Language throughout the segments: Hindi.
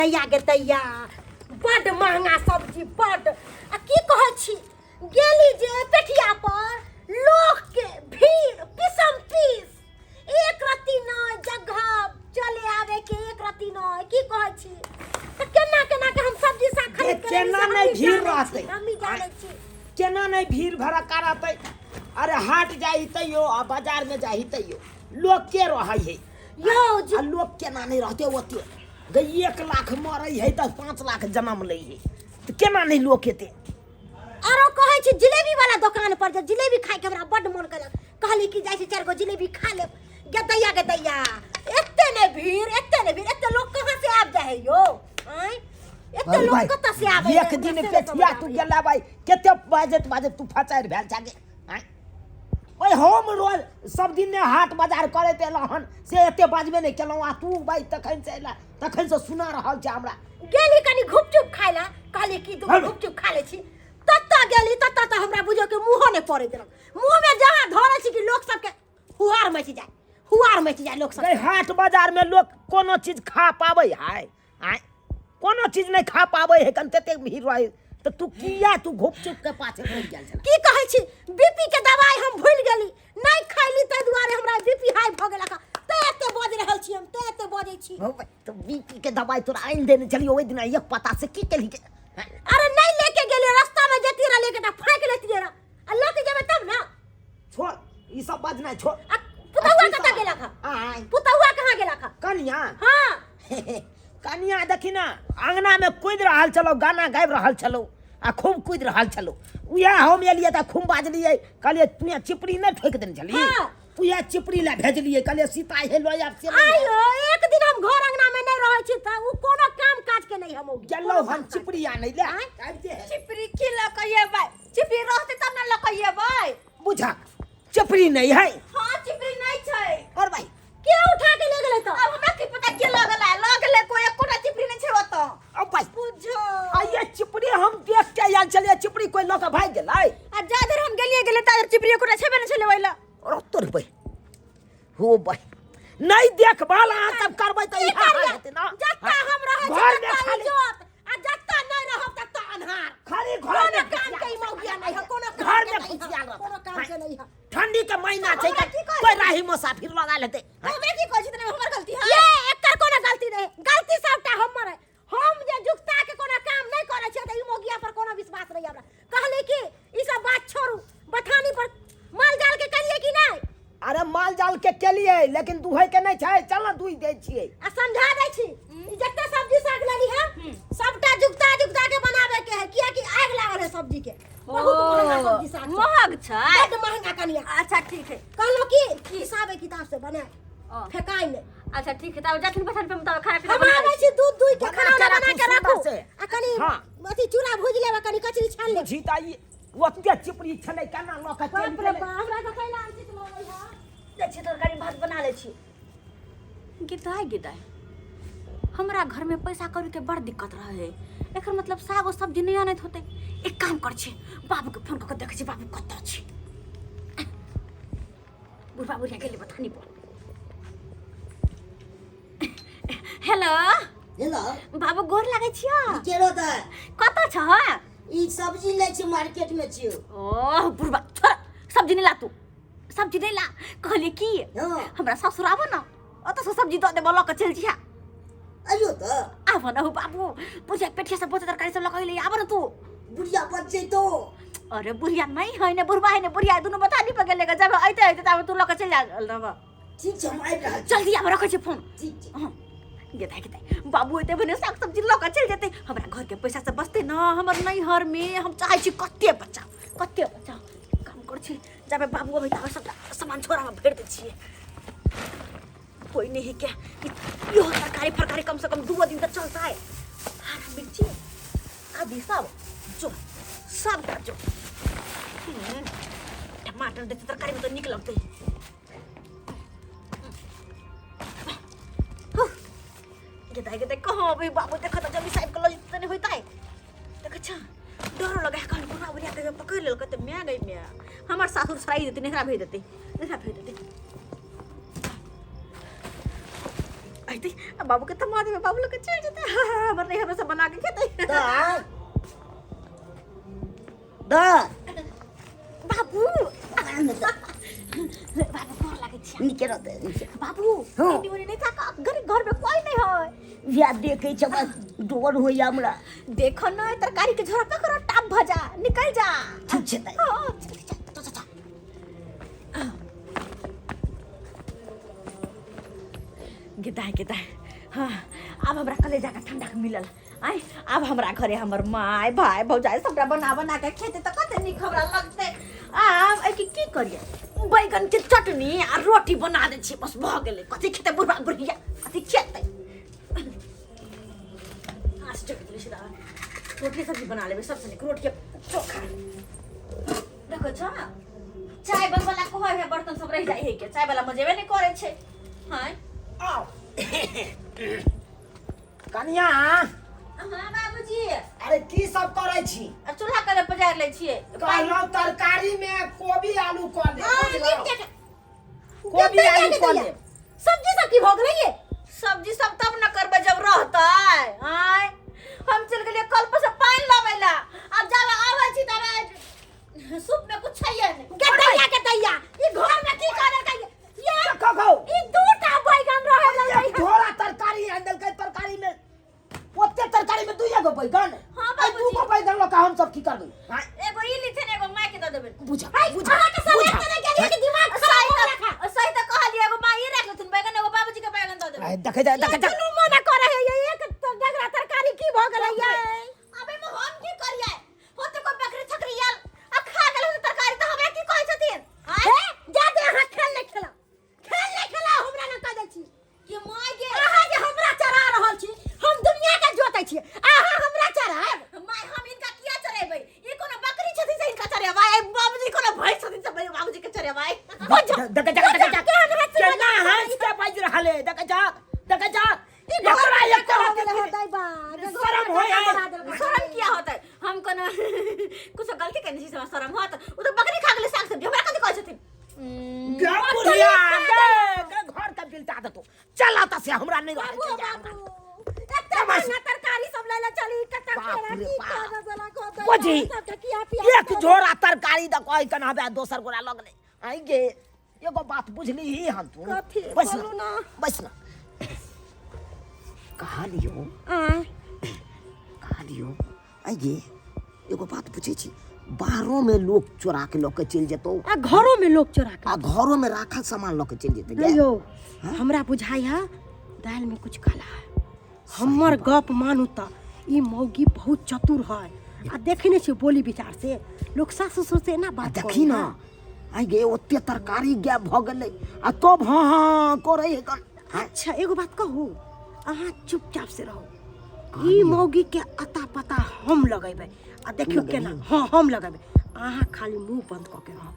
तैया गे तैया बड़ महंगा सब्जी बड़ आ की कहै छी गेली जे पेठिया पर लोग के भीड़ पिसम पीस एक रत्ती न जगह चले आवे के एक रत्ती न की कहै छी त केना केना के हम सब्जी साग खरीद के केना नहीं भीड़ रहते हम जाने छी केना नहीं भीड़ भड़का रहते। अरे हाट जाई तैयो आ बाजार में जाई तैयो लोग के रहै है यो आ लोग केना नहीं रहते ओते गई 1 लाख मरई है तो 5 लाख जन्म ले है तो केना नहीं लोग केते। आरो कहै छी जिलेबी वाला दुकान पर जे जिलेबी खाय के हमरा बड़ मन करल कहली कि जाय छी 4 गो जिलेबी खा ले गे दैया एते ने भीड़ एते लोग कहां से आब जाय है यो आय एते लोग कत से आबै एक दिन पेठिया तू गेला भाई केते बाजे तू फचार भेल जागे आय ओए हम रोज सब दिन ने हाट बाजार करे ते लहन से एते बाजबे नहीं केलौ आ तू भाई तखन से एला तखन से सुना रहल छ हमरा गेली कनी गुपचुप खाइला कहली कि तू गुपचुप खा ले छी तत्ता गेली तत्ता त हमरा बुझो के मुंह ने पड़े देलक मुंह में जहां धरे छी कि लोग सब के हुआर मच जाय लोग सब हाट बाजार में लोग कोनो चीज खा पाबै है आय कोनो चीज नहीं खा पाबै है कन तते भीड़ रहे तो तू किया तू घुपचुप के पाछे रह गेल छ की कहै छी बीपी के दवाई हम भूल गेली नहीं खैली त दुआरे हमरा बीपी हाई भ गेला त एते बज रहल छी हम त एते बजै छी हो तो बीपी के दवाई तोरा आइन देने चली ओइ दिन एक पता से की केली अरे नहीं लेके गेली रास्ता में जेती रह लेके फेंक लेती रह अल्लाह के जब तब ना छोड़ ई सब बात नहीं छोड़ पुतौआ कता गेला खा आय पुतौआ कहां गेला खा कनिया हां कनिया देखी ना अंगना में कूद रहल चलो गाना गाबि रहल चलो आ खूब कूद रहल चलो उया हम एलिए त खूब बाजलिए कहलिए तू चिपड़ी नहीं ठोक देने चली हां उया चिपड़ी ला भेजलिए कहलिए सीता हेलो आप से आयो एक दिन हम घर अंगना में नहीं रहै छी त उ कोनो काम काज के नहीं हम गेलो हम चिपड़ी आनै ले आबते चिपड़ी की ल कहिए भाई चिपड़ी रहते तब न ल कहिए भाई बुझा चिपड़ी नहीं है हां चिपड़ी नहीं छै और भाई के उठा के ले गेलै त अब हमरा की पता के लगले कोई एकोटा चिपड़ी नहीं छै ओत अब भाई बुझो आ ये चिपड़ी हम देख के आयल चलिए चिपड़ी कोई लोग भाग गेलै आ जाधर हम गेलिए ताधर चिपड़ी एकोटा छेबे नहीं छले ओइला और तोर भाई हो भाई नहीं देखभाल आ सब करबै त ई हेतै ना जत्ता हम रहै छी घर में तत्ता खाली इज्जत आ जत्ता नहीं रहब तत्ता अन्हार खाली घर कोनो में काम के मौगिया नहीं है कोनो घर काम में के खुशियाल रहता। कोनो काम के नहीं है ठंडी के महीना छै हमरा की कहै कोई राही मुसाफिर लगा लेते हमरा की कहै छी तने हमर गलती है ये एकर कोनो गलती नहीं गलती सबटा हमर है हम जे जुक्ता के कोनो काम नहीं करे छै त ई मौगिया पर कोनो विश्वास नहीं हमरा कहली कि ई सब बात छोड़ू बथानी पर माल जाल के करिए कि नहीं अरे माल जाल के केलिए लेकिन दुहै के नहीं छै चल ना दुई दे छियै आ समझा दै छी ई जत्ते सब्जी साग लेली है सबटा जुक्ता के बनावे के है किया कि आग लागल है सब्जी के बहुत महंगा सब्जी साग महग छै बड़ महंगा कनिया अच्छा ठीक है कहलो कि हिसाब किताब से बना फेकाई ले अच्छा ठीक है तब जखन पसंद पे मुताबिक खाना पीना हम बना आबै छी दूध दूध के बना खाना के बना के राखू रखू सुंदर से। आ कनी हाँ। अथी चूड़ा भूज लेबा कनी कचरी छान ले बुझी त ई ओते चिपड़ी छलै केना लोग के चल बाप रे बाप हमरा तो कैला आंटी तो लगै है देखी तरकारी भात बना ले छी गिदाई हमरा घर में पैसा कौड़ी के बड़ दिक्कत रहे है एकर मतलब साग और सब्जी नहीं आनत होते एक काम कर छी बाबू के फोन क देखे छी बाबू कत छी बुढ़ा बुढ़िया गेले बथानी पर हेलो हेलो बाबू गोर लागै छियो केरो त कत छ ई सब्जी ले छी मार्केट में छियो ओह बुढ़बा छोड़ सब्जी नहीं ला तू सब्जी नहीं ला कहले की हां हमरा ससुर आबो न अत से सब्जी द दे बोल के चल छिया आयो त आबो न हो बाबू बुझे पेठिया से बोते तरकारी सब लगाइले आबो न तू बुढ़िया बच्चे तो अरे बुढ़िया नहीं है ने बुढ़बा है ने बुढ़िया दोनों बता दी पकड़ लेगा जब आइते तब तू लक चल जा रब ठीक छ हम आबि रहल छी जल्दी आब रख छी फोन ठीक छै हां गेदाई बाबू एते भने साग सब्जी लक चल जेते हमरा घर के पैसा से बचते न हमर नहीं हर में हम चाहे छी कत्ते बचाओ काम कर छी जब बाबू अभी तक सब सामान छोरा में भेड़ दे छिए कोई नहीं क्या यो तरकारी फरकारी कम से कम 2 दिन तक चलता है हरा मिर्ची अभी सब का जो टमाटर देते तरकारी में तो निक लगते गेदाई कहाँ अभी बाबू देखा तो जल्दी साइड कॉलेज तो नहीं होता है देख अच्छा डर लगा कल बुढ़ा बुढ़िया के पकड़ ले कहते मैं गई मैं हमार सासुर सराई देते नेहरा भेज देते आइते बाबू के थमा देबे बाबू लोग के चल जेते हमर नहीं हमें सब बना के खेते द बाबू बाबू गोर लागे छी नीचे रहते नीचे बाबू हाँ। इंडी नहीं था घर में कोई नहीं है या देखे छ बस डोर होई हमरा देखो ना तरकारी के झोरा पकड़ो टाप भजा निकल जा ठीक छै ताई हाँ, चल, चल, चल, चल। गिदाय हाँ अब हमरा कलेजा का ठंडा मिलल आय अब हमरा घरे हमर माय भाई भौजाई सबटा बना के खेते त कते निक हमरा लगते आब ए की करिए बैगन के चटनी आ रोटी बना दे छी बस भ गेलै कथि खेते बुढ़ा बुढ़िया कथि खेते आज चटनी छिला रोटी सब्जी बना लेबे सबसे निक रोटी के चोखा देखो छ चाय बनवाला को है बर्तन सब रह जाए है के चाय वाला मजेबे नहीं करे छे हां आओ कनिया हाँ बाबूजी अरे की सब करे छी अब चूल्हा करे पजार ले छिए कहलो तरकारी में कोबी आलू क ले कोबी आलू क ले सब्जी सब की भोग रही है सब्जी सब तब न करबे जब रहतै आय हम चल गेलिए कल पर से पानी लावेला अब जब आवे छी तब सूप में कुछ छैये नहीं गदैया के दैया ई घर में की करे के ये कहो ई दूटा बैगन रहे ये थोड़ा तरकारी अंदर के तरकारी में ओते तरकारी में दुइया गो बैगन हाँ, आई बाबूजी। दू गो बैगन लका हम सब की करबै एगो ई लिथे एगो माय के द देबे बुझा बुझा के सब एक तरह के लिए दिमाग खराब हो रखा सही तो कहलिए एगो माय रख लेथिन बैगन एगो बाबूजी के बैगन द देबे देखे जा चलू मना करे है ये एक डगरा तरकारी की भोग रही है अबे हम की करिए होते को बकरी छकरी याल आ खा गेल तरकारी तो हमरा की कहै छथिन हे जा दे हां खेल ले खेला हमरा न कह दे छी ये माय गे आहा जे हमरा चरा रहल छी हम दुनिया के जोतै छी आहा हमरा चराब माय हम इनका किया चरेबै ई कोनो बकरी छथिन से इनका चरेबै आई बाबूजी कोनो भैंस छथिन से बाबूजी के चरेबै देखे जा केना हंस के बाज रहले देखे जा ई घर में एक हो गेले हो दाई बा शरम होय है शर्म किया होता है हम कोनो कुछ गलती करने से शर्म होत उ तो बकरी खा गेले साग सब्जी हमरा कथि कहै छथिन बुढ़िया घर का बिलता दे तो चला त से हमरा नहीं बाबू रहे बाबू एते महंगा तरकारी सब लेले चली कत्ता बाप केरा रे की बाप। कर जला को दे बुझी। सबके किया एक झोरा तरकारी द कोई कना बे दोसर गोरा लगले आई गे एगो बात बुझली ही हम तू कथी? बस बोलू ना। बस ना कहा लियो आई गे एगो बात पूछे छी बाहरों में लोग चोरा के लोग के चल जेतो आ घरों में लोग चोरा के आ घरों में राखल सामान लोग के चल जेते गे अयो हमरा बुझाई है दाल में कुछ काला है हमर गप मानू त ई मौगी बहुत चतुर है आ देखने छी बोली विचार से लोग सास ससुर से ना बात देखी ना आई गे ओते तरकारी गे भ गेलै आ तब हां करे है कन अच्छा एगो बात कहू अहाँ चुपचाप से रहो ई मौगी के अता पता हम लगेबै आ देखियो केना हाँ हम लगेबै अहाँ खाली मुंह बंद क के रहो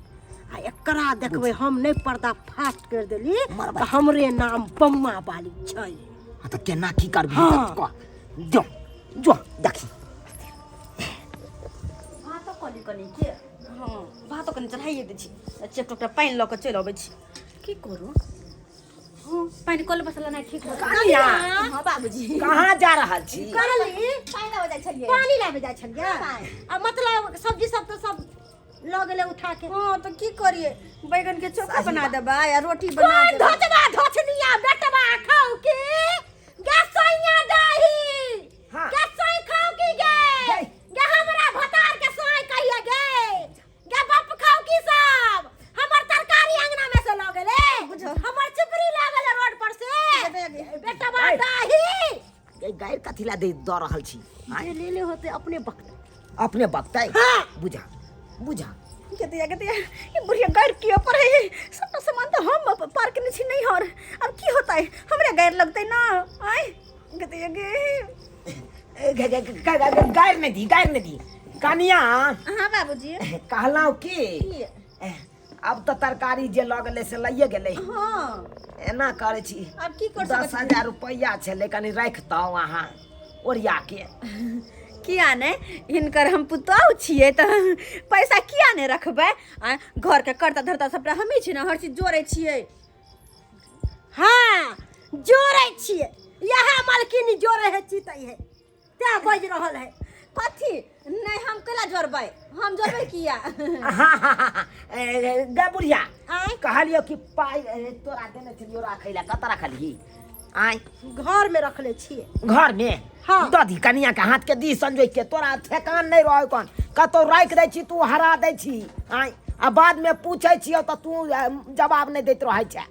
आ एकरा देखबै हम नहीं पर्दा फास्ट कर देली मरबै। त हमरे नाम बम्मा बाली छै आ त केना की करबी हाँ। जो जो देखी भातो कनी के हां भातो कनी चढ़ाइए दै छी चेकटोकटा पानी ल के चलि अबै छी की करू हां पानी कल बसला नहीं ठीक हो कनिया। हां बाबूजी कहाँ जा रहल छी करली पानी लावे जाय छलिए पानी लाबे जाय छलिए आ मतलब सब्जी सब तो सब ल गेले उठा के हां तो की करिए बैगन के चोखा सही बना बात। देबा या रोटी बना कोन देबा धोचबा धोचनिया बेटबा खाऊ की गसैया दाही हाँ। गसै खाऊ की गे गे। गे हमरा भतार के सोय कहिए गे गे बाप खाऊ की सब हमर तरकारी अंगना में से ल गेले हमर चिपरी ल गेले रोड पर से बेटबा दाही गायर कथिला दे द रहल छी ये ले ले होते अपने वक्त अपने बकताई हाँ। बुझा कहते ये बुढ़िया गैर किया पर है सब सामान तो हम पार्क में छी नहीं और अब की होता है हमरा गैर लगते ना आए कहते ये गायर ने दी कनिया हां बाबूजी कहलाओ की अब तो तरकारी जे लग गेले से लइए गेले हां एना करे छी अब की कर 10,000 रुपया छले कनी रख दो वहाँ ओरिया के किया ने इनकर हम पुतौह छिए त पैसा किया ने रखबै घर के करता धरता सबटा हमी छी ना हर चीज जोड़े छिए हाँ जोड़ै छिए यह मालकिनी जोरे है चीतै है त्या बज रहल है कथी नहीं हम केला जोड़बै हम जोड़बै किया गे बुढ़िया आय कहलियो कि पाई तोरा देने छलियो राखै ला कत रखलही आय घर में रखले छिए घर में हाँ। दधी कनिया के हाथ के दी संजोग के तोरा ठेकान नहीं रह कौन कतो राख दै छी तू हरा दै छी आय आ बाद में पूछै छियो त तू जवाब नहीं दैत रहै छै